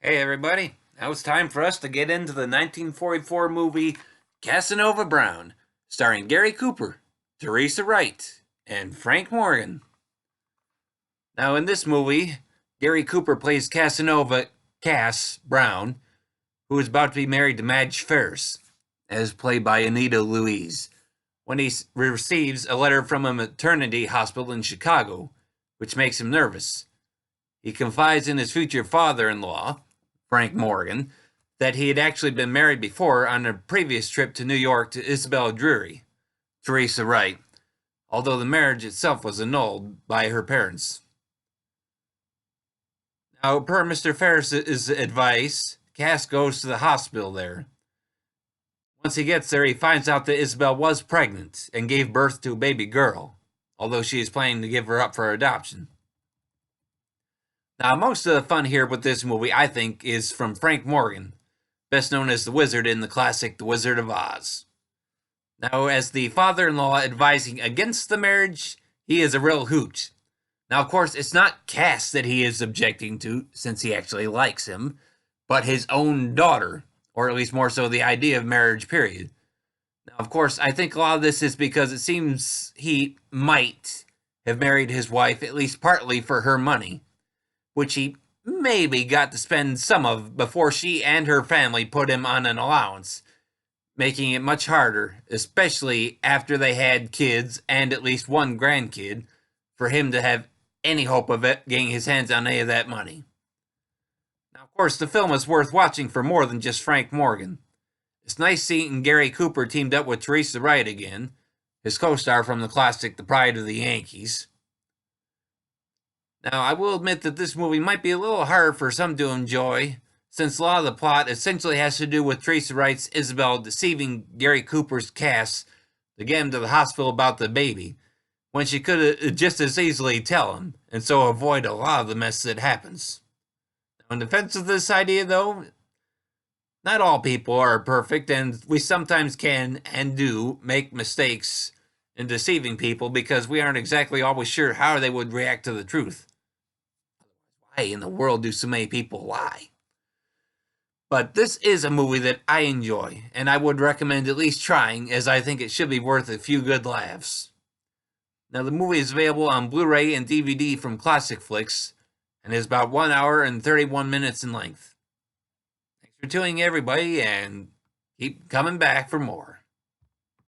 Hey everybody, now it's time for us to get into the 1944 movie Casanova Brown, starring Gary Cooper, Teresa Wright, and Frank Morgan. Now in this movie, Gary Cooper plays Casanova Cass Brown, who is about to be married to Madge Ferris, as played by Anita Louise, when he receives a letter from a maternity hospital in Chicago, which makes him nervous. He confides in his future father-in-law, Frank Morgan, that he had actually been married before on a previous trip to New York to Isabel Drury, Teresa Wright, although the marriage itself was annulled by her parents. Now, per Mr. Ferris's advice, Cass goes to the hospital there. Once he gets there, he finds out that Isabel was pregnant and gave birth to a baby girl, although she is planning to give her up for adoption. Now, most of the fun here with this movie, I think, is from Frank Morgan, best known as the Wizard in the classic The Wizard of Oz. Now, as the father-in-law advising against the marriage, he is a real hoot. Now, of course, it's not Cass that he is objecting to, since he actually likes him, but his own daughter, or at least more so the idea of marriage, period. Now, of course, I think a lot of this is because it seems he might have married his wife, at least partly for her money, which he maybe got to spend some of before she and her family put him on an allowance, making it much harder, especially after they had kids and at least one grandkid, for him to have any hope of it getting his hands on any of that money. Now, of course, the film is worth watching for more than just Frank Morgan. It's nice seeing Gary Cooper teamed up with Teresa Wright again, his co-star from the classic The Pride of the Yankees. Now, I will admit that this movie might be a little hard for some to enjoy, since a lot of the plot essentially has to do with Teresa Wright's Isabel deceiving Gary Cooper's Cass to get him to the hospital about the baby, when she could just as easily tell him, and so avoid a lot of the mess that happens. Now, in defense of this idea, though, not all people are perfect, and we sometimes can and do make mistakes in deceiving people because we aren't exactly always sure how they would react to the truth. Why in the world do so many people lie? But this is a movie that I enjoy, and I would recommend at least trying, as I think it should be worth a few good laughs. Now, the movie is available on Blu-ray and DVD from Classic Flicks, and is about 1 hour and 31 minutes in length. Thanks for tuning in, everybody, and keep coming back for more.